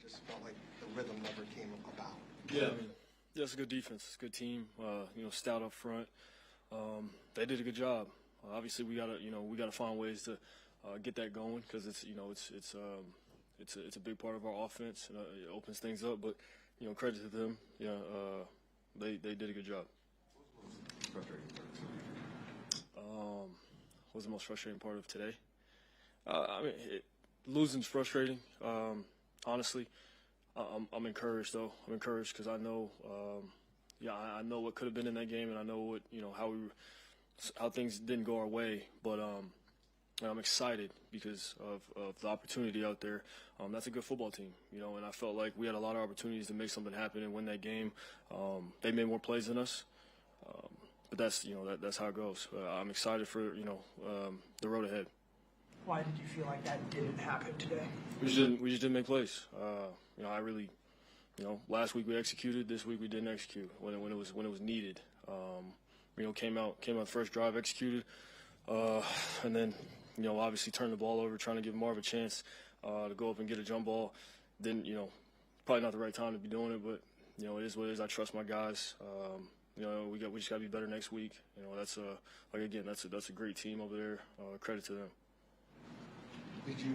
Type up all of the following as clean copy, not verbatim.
Just felt like the rhythm never came about. Yeah, I mean, yeah, it's a good defense. It's a good team. Stout up front. They did a good job. Obviously, we gotta find ways to get that going because it's a big part of our offense. It opens things up. But credit to them. Yeah, they did a good job. What was the most frustrating part of today? Losing's frustrating. Honestly, I'm encouraged though. I'm encouraged because I know, I know what could have been in that game, and I know what how things didn't go our way. But I'm excited because of the opportunity out there. That's a good football team, and I felt like we had a lot of opportunities to make something happen and win that game. They made more plays than us. But that's how it goes. I'm excited for the road ahead. Why did you feel like that didn't happen today? We just didn't make plays. I really, last week we executed. This week we didn't execute when it was needed. Came out the first drive, executed, and then obviously turned the ball over, trying to give Marv a chance to go up and get a jump ball. Then probably not the right time to be doing it, but it is what it is. I trust my guys. We just got to be better next week. That's a great team over there. Credit to them. Did you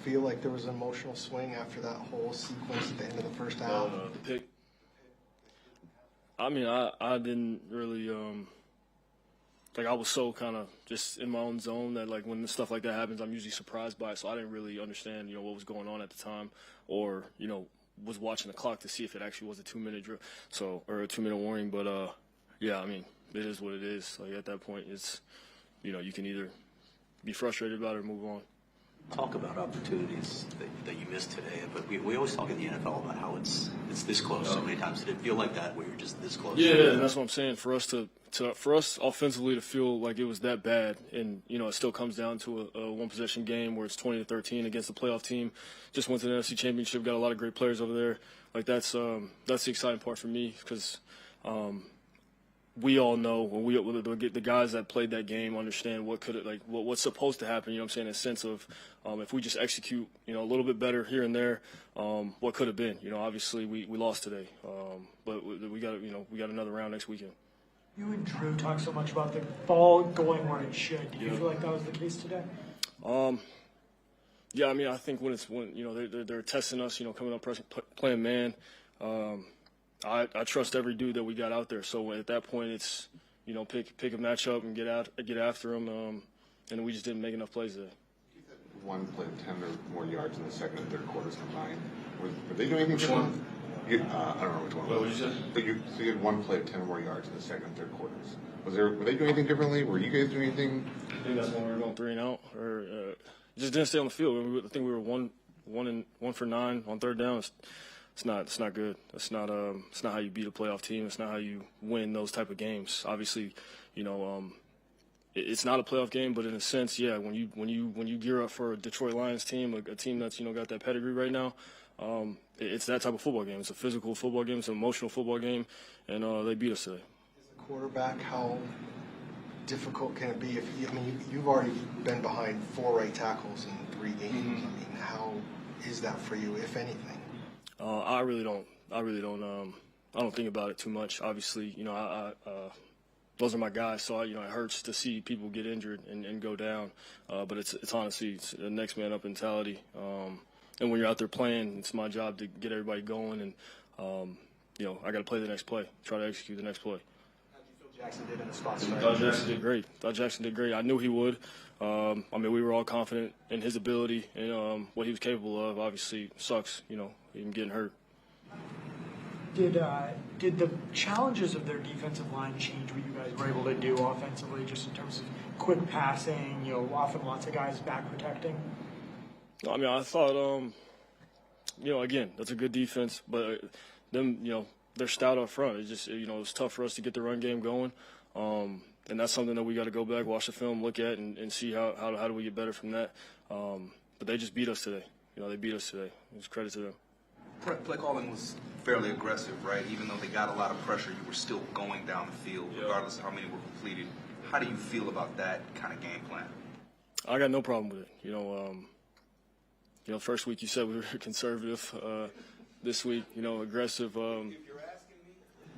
feel like there was an emotional swing after that whole sequence at the end of the first half? The pick. I didn't really I was so kind of just in my own zone that when stuff like that happens, I'm usually surprised by it. So I didn't really understand what was going on at the time, or was watching the clock to see if it actually was a 2-minute drill, or a 2-minute warning. But it is what it is. At that point, it's you can either be frustrated about it or move on. Talk about opportunities that you missed today, but we always talk in the NFL about how it's this close so many times. Did it feel like that where you're just this close? Yeah, and that's what I'm saying. For us for us offensively to feel like it was that bad, and it still comes down to a one-possession game where it's 20-13 against the playoff team. Just went to the NFC Championship, got a lot of great players over there. That's the exciting part for me because we all know when the guys that played that game understand what's supposed to happen. In a sense of if we just execute a little bit better here and there, what could have been. Obviously we lost today, but we got another round next weekend. You and Drew talk so much about the ball going where it should. Did you feel like that was the case today? I think when they're testing us, coming up playing man. I trust every dude that we got out there. So at that point, it's pick a matchup and get after them. And we just didn't make enough plays today. One play of 10 or more yards in the second and third quarters combined. Were they doing anything different? I don't know which one. What did you say? So you had one play of 10 or more yards in the second and third quarters. Were they doing anything differently? Were you guys doing anything? I think that's when we were going 3 and out, or just didn't stay on the field. I think we were 1 for 9 on third down. It's not good. It's not how you beat a playoff team. It's not how you win those type of games. Obviously, it's not a playoff game, but in a sense, yeah. When you gear up for a Detroit Lions team, a team that's got that pedigree right now, it's that type of football game. It's a physical football game. It's an emotional football game, and they beat us today. As a quarterback, how difficult can it be? You've already been behind 4 right tackles in 3 games. Mm-hmm. How is that for you, if anything? I really don't. I don't think about it too much. Obviously, those are my guys, so it hurts to see people get injured and go down. But it's honestly a next man up mentality. And when you're out there playing, it's my job to get everybody going, and I got to play the next play, try to execute the next play. How did you feel Jackson did in the spots? Thought Jackson did great. I knew he would. We were all confident in his ability and what he was capable of. Obviously, sucks, him getting hurt. Did the challenges of their defensive line change what you guys were able to do offensively, just in terms of quick passing? Often lots of guys back protecting. I thought, again, that's a good defense, but them, they're stout up front. It just, it was tough for us to get the run game going. And that's something that we got to go back, watch the film, look at, and see how do we get better from that. But they just beat us today. They beat us today. It's credit to them. Play calling was fairly aggressive, right? Even though they got a lot of pressure, you were still going down the field, regardless of how many were completed. How do you feel about that kind of game plan? I got no problem with it. First week you said we were conservative. This week, aggressive.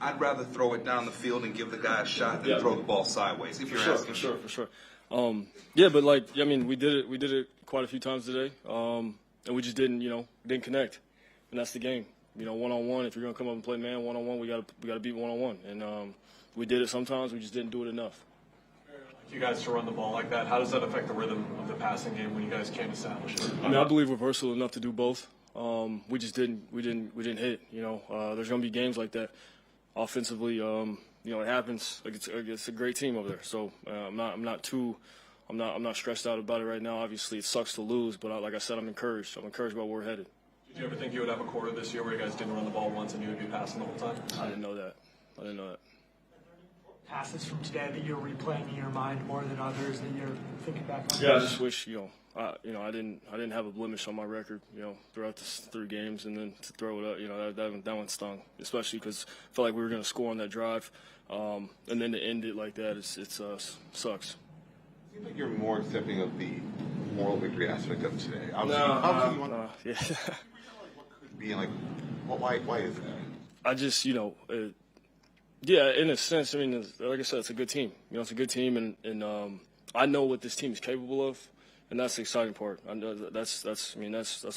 I'd rather throw it down the field and give the guy a shot than throw the ball sideways. If you're asking me. For sure. Yeah, but we did it quite a few times today, and we just didn't connect, and that's the game. 1-on-1. If you're gonna come up and play man 1-on-1, we gotta beat 1-on-1, and we did it sometimes. We just didn't do it enough. You guys to run the ball like that, how does that affect the rhythm of the passing game when you guys can't establish it? I believe we're versatile enough to do both. We just didn't hit. There's gonna be games like that. Offensively, it happens. It's a great team over there. So I'm not stressed out about it right now. Obviously, it sucks to lose, but like I said, I'm encouraged. I'm encouraged about where we're headed. Did you ever think you would have a quarter this year where you guys didn't run the ball once and you would be passing the whole time? I didn't know that. Passes from today that you're replaying in your mind more than others that you're thinking back on? Yeah, I just wish I didn't have a blemish on my record throughout the 3 games, and then to throw it up that one stung, especially because I felt like we were going to score on that drive, and then to end it like that it sucks. It seems like you're more accepting of the moral victory aspect of today. Yeah. What could be why is that? I just yeah, in a sense, like I said, it's a good team. It's a good team, and I know what this team is capable of, and that's the exciting part. I know that's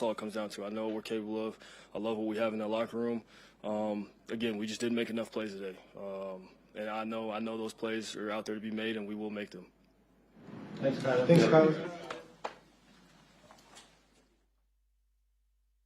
all it comes down to. I know what we're capable of. I love what we have in that locker room. Again, we just didn't make enough plays today, and I know those plays are out there to be made, and we will make them. Thanks, Kyler.